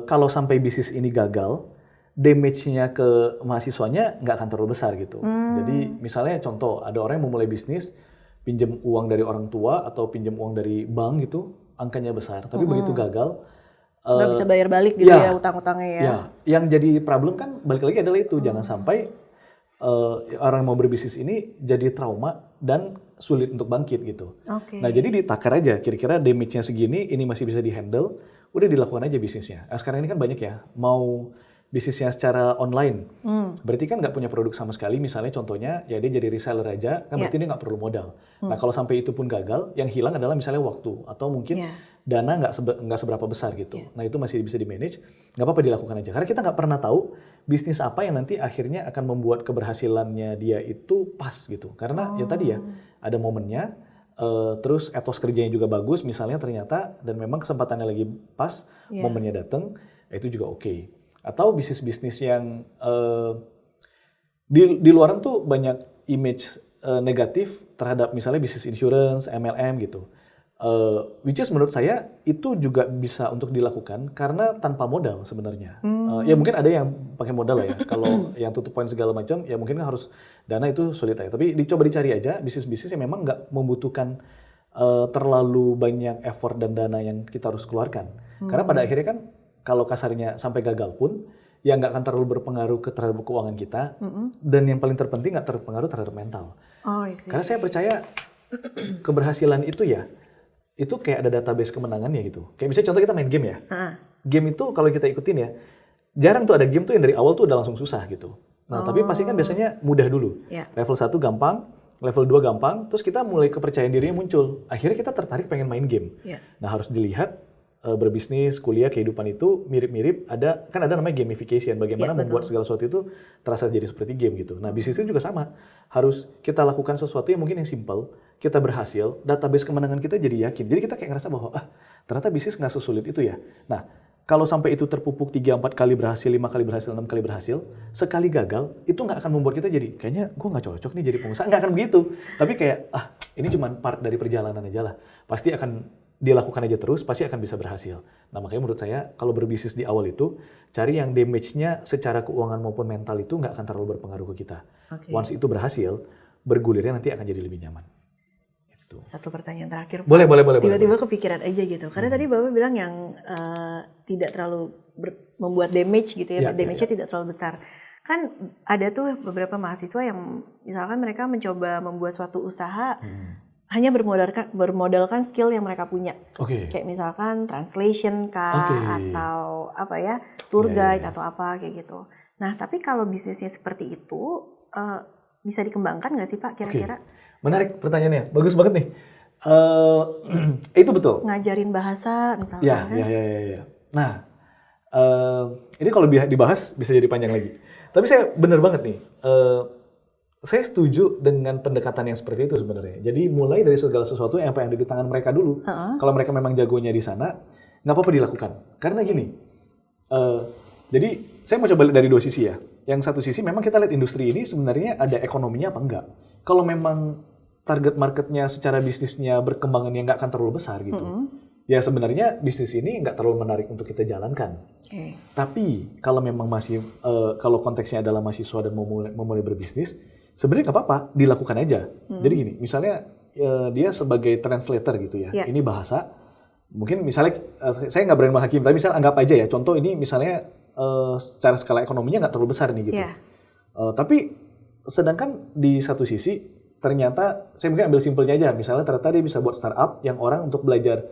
kalau sampai bisnis ini gagal, damage-nya ke mahasiswanya nggak akan terlalu besar gitu. Jadi misalnya contoh, ada orang yang memulai bisnis, pinjam uang dari orang tua atau pinjam uang dari bank gitu, angkanya besar. Tapi begitu gagal, nggak bisa bayar balik gitu ya utang-utangnya ya. Ya, yang jadi problem kan balik lagi adalah itu, jangan sampai orang yang mau berbisnis ini jadi trauma dan sulit untuk bangkit gitu. Nah jadi ditakar aja, kira-kira damage-nya segini, ini masih bisa di-handle, udah dilakukan aja bisnisnya. Nah, sekarang ini kan banyak ya, mau bisnisnya secara online, berarti kan nggak punya produk sama sekali, misalnya contohnya ya dia jadi reseller aja, kan berarti dia nggak perlu modal. Nah kalau sampai itu pun gagal, yang hilang adalah misalnya waktu, atau mungkin dana nggak seberapa besar gitu. Nah itu masih bisa di-manage, nggak apa-apa dilakukan aja. Karena kita nggak pernah tahu bisnis apa yang nanti akhirnya akan membuat keberhasilannya dia itu pas gitu. Karena ya tadi ya, ada momennya, terus etos kerjanya juga bagus misalnya ternyata, dan memang kesempatannya lagi pas, momennya datang, itu juga oke. Atau bisnis-bisnis yang di luaran tuh banyak image negatif terhadap misalnya bisnis insurance, MLM gitu. Which is menurut saya itu juga bisa untuk dilakukan karena tanpa modal sebenarnya. Ya mungkin ada yang pakai modal lah ya. Kalau yang tutup poin segala macam, ya mungkin harus dana itu sulit ya. Tapi dicoba dicari aja bisnis-bisnis yang memang nggak membutuhkan terlalu banyak effort dan dana yang kita harus keluarkan. Karena pada akhirnya kan kalau kasarnya sampai gagal pun, ya nggak akan terlalu berpengaruh terhadap keuangan kita. Dan yang paling terpenting nggak terpengaruh terhadap mental. Karena saya percaya keberhasilan itu ya, itu kayak ada database kemenangannya gitu. Kayak misalnya contoh kita main game ya. Game itu kalau kita ikutin ya, jarang tuh ada game tuh yang dari awal tuh udah langsung susah gitu. Nah tapi pasti kan biasanya mudah dulu. Level 1 gampang, level 2 gampang, terus kita mulai kepercayaan dirinya muncul. Akhirnya kita tertarik pengen main game. Nah harus dilihat berbisnis, kuliah, kehidupan itu mirip-mirip, kan ada namanya gamification, bagaimana membuat segala sesuatu itu terasa jadi seperti game gitu. Nah bisnis itu juga sama, harus kita lakukan sesuatu yang mungkin yang simple, kita berhasil, database kemenangan kita jadi yakin. Jadi kita kayak ngerasa bahwa ternyata bisnis nggak sesulit itu ya. Nah kalau sampai itu terpupuk 3-4 kali berhasil, 5 kali berhasil, 6 kali berhasil, sekali gagal, itu nggak akan membuat kita jadi, kayaknya gue nggak cocok nih jadi pengusaha, nggak akan begitu. Tapi kayak, ini cuma part dari perjalanan aja lah, pasti akan dilakukan aja terus, pasti akan bisa berhasil. Nah makanya menurut saya, kalau berbisnis di awal itu, cari yang damage-nya secara keuangan maupun mental itu nggak akan terlalu berpengaruh ke kita. Once itu berhasil, bergulirnya nanti akan jadi lebih nyaman. Gitu. Satu pertanyaan terakhir. Boleh. Tiba-tiba kepikiran aja gitu. Karena tadi Bapak bilang yang tidak terlalu membuat damage gitu ya, damage-nya tidak terlalu besar. Kan ada tuh beberapa mahasiswa yang misalkan mereka mencoba membuat suatu usaha, hanya bermodalkan skill yang mereka punya. Kayak misalkan translation atau apa ya, tour guide atau apa kayak gitu. Nah, tapi kalau bisnisnya seperti itu bisa dikembangkan nggak sih Pak kira-kira? Menarik pertanyaannya, bagus banget nih. Itu betul. Ngajarin bahasa misalnya Ya, kan? ya. Nah, ini kalau dibahas bisa jadi panjang lagi. Tapi saya benar banget nih. Saya setuju dengan pendekatan yang seperti itu sebenarnya. Jadi mulai dari segala sesuatu yang apa yang ada di tangan mereka dulu. Kalau mereka memang jagonya di sana, nggak apa-apa dilakukan. Karena gini, jadi saya mau coba lihat dari dua sisi ya. Yang satu sisi memang kita lihat industri ini sebenarnya ada ekonominya apa enggak. Kalau memang target marketnya secara bisnisnya berkembangannya nggak akan terlalu besar gitu. Ya sebenarnya bisnis ini nggak terlalu menarik untuk kita jalankan. Tapi kalau memang masih, kalau konteksnya adalah mahasiswa dan mau mulai berbisnis, sebenarnya nggak apa-apa, dilakukan aja. Jadi gini, misalnya dia sebagai translator gitu ya, ini bahasa, mungkin misalnya, saya nggak berani menghakimi, tapi misalnya anggap aja ya, contoh ini misalnya secara skala ekonominya nggak terlalu besar nih gitu. Tapi sedangkan di satu sisi, ternyata, saya mungkin ambil simpelnya aja, misalnya ternyata dia bisa buat startup yang orang untuk belajar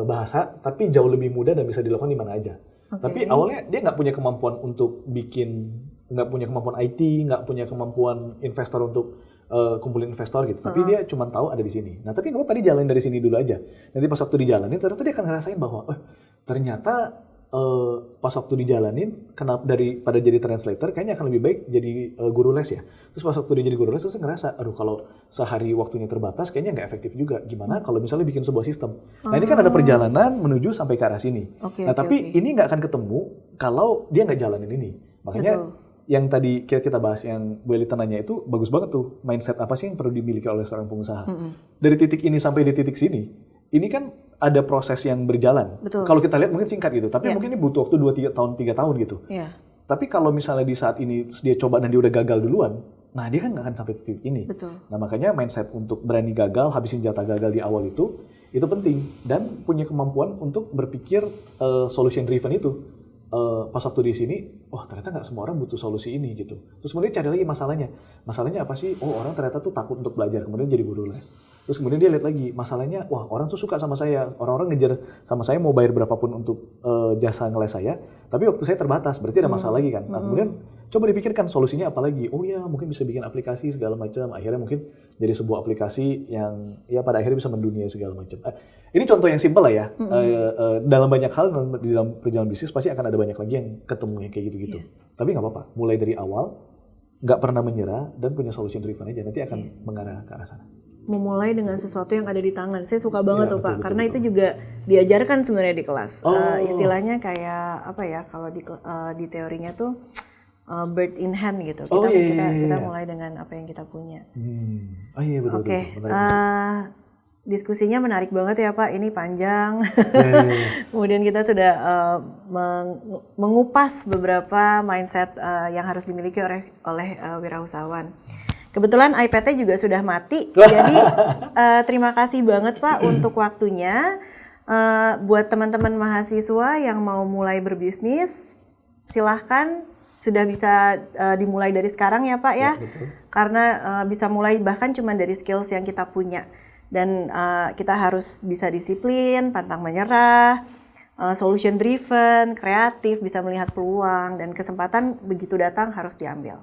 bahasa, tapi jauh lebih mudah dan bisa dilakukan di mana aja. Tapi awalnya dia nggak punya kemampuan untuk nggak punya kemampuan IT, nggak punya kemampuan investor untuk kumpulin investor gitu. Tapi dia cuma tahu ada di sini. Nah tapi nggak apa-apa, dia jalan dari sini dulu aja. Nanti pas waktu dijalanin, ternyata dia akan ngerasain bahwa, ternyata pas waktu dijalanin, daripada jadi translator, kayaknya akan lebih baik jadi guru les ya. Terus pas waktu dia jadi guru les, terus ngerasa, aduh kalau sehari waktunya terbatas, kayaknya nggak efektif juga. Gimana kalau misalnya bikin sebuah sistem? Nah ini kan ada perjalanan menuju sampai ke arah sini. Tapi ini nggak akan ketemu kalau dia nggak jalanin ini. Makanya yang tadi kita bahas, yang Bu Elita nanya itu bagus banget tuh. Mindset apa sih yang perlu dimiliki oleh seorang pengusaha? Dari titik ini sampai di titik sini, ini kan ada proses yang berjalan. Kalau kita lihat mungkin singkat gitu, tapi mungkin ini butuh waktu 2-3 tahun gitu. Tapi kalau misalnya di saat ini terus dia coba dan dia udah gagal duluan, nah dia kan nggak akan sampai titik ini. Nah makanya mindset untuk berani gagal, habisin jatah gagal di awal itu penting. Dan punya kemampuan untuk berpikir solution driven itu. Pas waktu di sini, ternyata nggak semua orang butuh solusi ini gitu. Terus kemudian cari lagi masalahnya. Masalahnya apa sih? Orang ternyata tuh takut untuk belajar, kemudian jadi guru les. Terus kemudian dia lihat lagi, masalahnya, orang tuh suka sama saya. Orang-orang ngejar sama saya mau bayar berapapun untuk jasa ngeles saya. Tapi waktu saya terbatas, berarti ada masalah lagi kan. Nah kemudian coba dipikirkan solusinya apa lagi. Mungkin bisa bikin aplikasi segala macam. Akhirnya mungkin jadi sebuah aplikasi yang ya pada akhirnya bisa mendunia segala macam. Ini contoh yang simpel lah ya. Dalam banyak hal di dalam perjalanan bisnis pasti akan ada banyak lagi yang ketemu yang kayak gitu-gitu. Tapi nggak apa-apa. Mulai dari awal, nggak pernah menyerah dan punya solution driven aja. Nanti akan mengarah ke arah sana. Memulai dengan sesuatu yang ada di tangan. Saya suka banget tuh Pak, karena itu juga diajarkan sebenarnya di kelas. Istilahnya kayak apa ya? Kalau di teorinya tuh bird in hand gitu. Kita mulai dengan apa yang kita punya. Betul. Oke. Diskusinya menarik banget ya Pak, ini panjang. Kemudian kita sudah mengupas beberapa mindset yang harus dimiliki oleh wirausahawan. Kebetulan iPad-nya juga sudah mati, jadi terima kasih banget Pak untuk waktunya. Buat teman-teman mahasiswa yang mau mulai berbisnis, silahkan, sudah bisa dimulai dari sekarang ya Pak ya. Karena bisa mulai bahkan cuma dari skills yang kita punya. Dan kita harus bisa disiplin, pantang menyerah, solution driven, kreatif, bisa melihat peluang, dan kesempatan begitu datang harus diambil.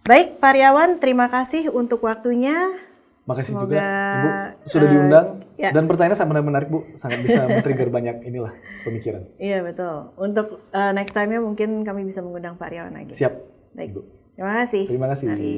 Baik Pak Riawan, terima kasih untuk waktunya. Makasih juga Ibu sudah diundang dan pertanyaannya sangat menarik Bu, sangat bisa men-trigger banyak pemikiran. Iya betul. Untuk next time-nya mungkin kami bisa mengundang Pak Riawan lagi. Siap. Baik. Ibu. Terima kasih. Terima kasih. Mari.